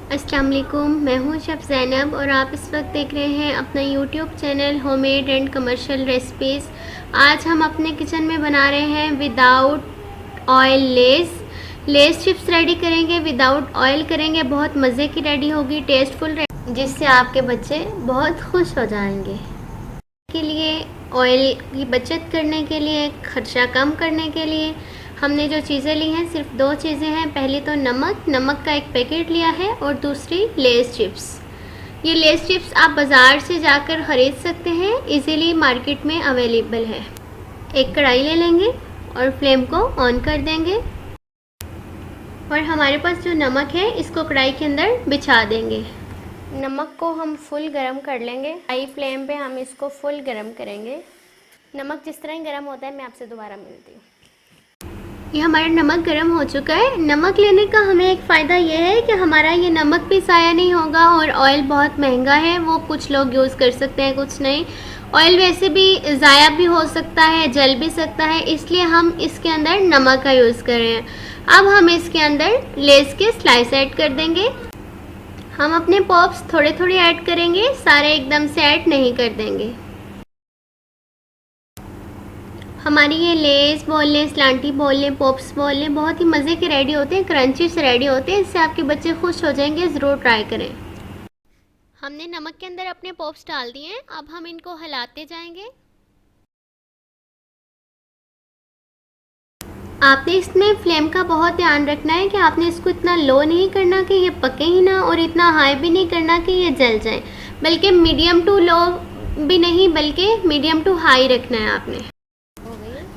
अस्सलाम वालेकुम, मैं हूं शेफ़ ज़ैनब और आप इस वक्त देख रहे हैं अपना YouTube channel homemade and commercial recipes. आज हम अपने किचन में बना रहे हैं without oil Lay's chips ready करेंगे। विदाउट ऑयल करेंगे, बहुत मज़े की रेडी होगी, टेस्टफुल, जिससे आपके बच्चे बहुत खुश हो जाएंगे। के लिए ऑयल की बचत करने के लिए, खर्चा कम करने के लिए हमने जो चीज़ें ली हैं, सिर्फ 2 चीज़ें हैं। पहली तो नमक का एक पैकेट लिया है और दूसरी लेस चिप्स। ये लेस चिप्स आप बाज़ार से जाकर ख़रीद सकते हैं, इजीली मार्केट में अवेलेबल है। एक कढ़ाई ले लेंगे और फ्लेम को ऑन कर देंगे और हमारे पास जो नमक है इसको कढ़ाई के अंदर बिछा देंगे। नमक को हम फुल गरम कर लेंगे। हाई फ्लेम पे हम इसको फुल गरम करेंगे। नमक जिस तरह ही गरम होता है, मैं आपसे दोबारा मिलती हूँ। ये हमारा नमक गरम हो चुका है। नमक लेने का हमें एक फ़ायदा ये है कि हमारा ये नमक भी ज़ाया नहीं होगा और ऑयल बहुत महंगा है, वो कुछ लोग यूज़ कर सकते हैं, कुछ नहीं। ऑयल वैसे भी ज़ाया भी हो सकता है, जल भी सकता है, इसलिए हम इसके अंदर नमक का यूज़ कर रहे हैं। अब हम इसके अंदर लेस के स्लाइस ऐड कर देंगे। हम अपने पॉप्स थोड़े थोड़े ऐड करेंगे, सारे एकदम से ऐड नहीं कर देंगे। हमारी ये लेस बोल लें, स्लांटी बोल लें, पॉप्स बोल लें, बहुत ही मज़े के रेडी होते हैं, क्रंची से रेडी होते हैं। इससे आपके बच्चे खुश हो जाएंगे, ज़रूर ट्राई करें। हमने नमक के अंदर अपने पॉप्स डाल दिए हैं। अब हम इनको हिलाते जाएंगे। आपने इसमें फ्लेम का बहुत ध्यान रखना है कि आपने इसको इतना लो नहीं करना कि ये पके ही ना, और इतना हाई भी नहीं करना कि ये जल जाए, बल्कि मीडियम टू लो भी नहीं, बल्कि मीडियम टू हाई रखना है आपने।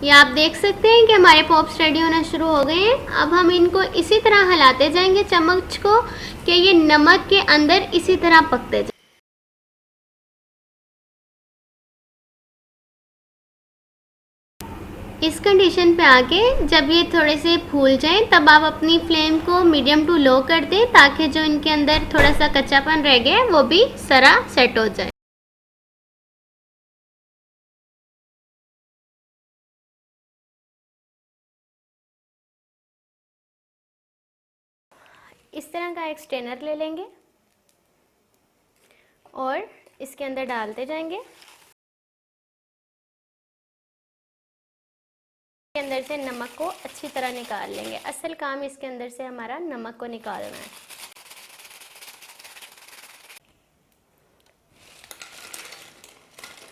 ये आप देख सकते हैं कि हमारे पॉप्स रेडी होना शुरू हो गए हैं। अब हम इनको इसी तरह हिलाते जाएंगे चम्मच को कि ये नमक के अंदर इसी तरह पकते जाए। इस कंडीशन पे आके जब ये थोड़े से फूल जाएं, तब आप अपनी फ्लेम को मीडियम टू लो कर दें, ताकि जो इनके अंदर थोड़ा सा कच्चापन रह गया है वो भी सारा सेट हो जाए। इस तरह का एक स्ट्रेनर ले लेंगे और इसके अंदर डालते जाएंगे। इसके अंदर से नमक को अच्छी तरह निकाल लेंगे। असल काम इसके अंदर से हमारा नमक को निकालना है।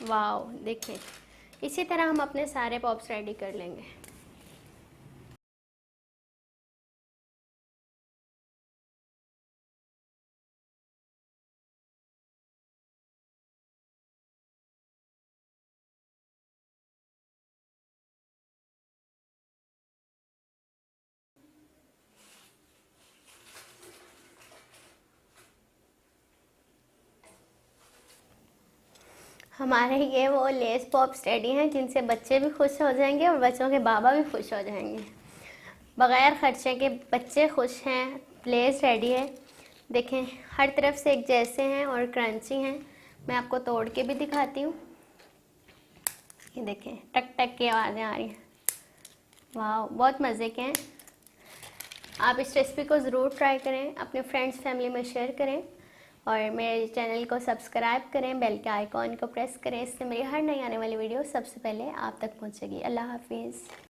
वाओ, देखें, इसी तरह हम अपने सारे पॉप्स रेडी कर लेंगे। हमारे ये वो लेस पॉप्स रेडी हैं जिनसे बच्चे भी खुश हो जाएंगे और बच्चों के बाबा भी खुश हो जाएंगे। बग़ैर ख़र्चे के बच्चे खुश हैं। लेस रेडी है, देखें, हर तरफ से एक जैसे हैं और क्रंची हैं। मैं आपको तोड़ के भी दिखाती हूँ। ये देखें, टक टक की आवाज़ें आ रही हैं। वाह, बहुत मज़े के हैं। आप इस रेसिपी को ज़रूर ट्राई करें, अपने फ्रेंड्स फैमिली में शेयर करें और मेरे चैनल को सब्सक्राइब करें, बेल के आइकॉन को प्रेस करें। इससे मेरी हर नई आने वाली वीडियो सबसे पहले आप तक पहुंचेगी। अल्लाह हाफिज़।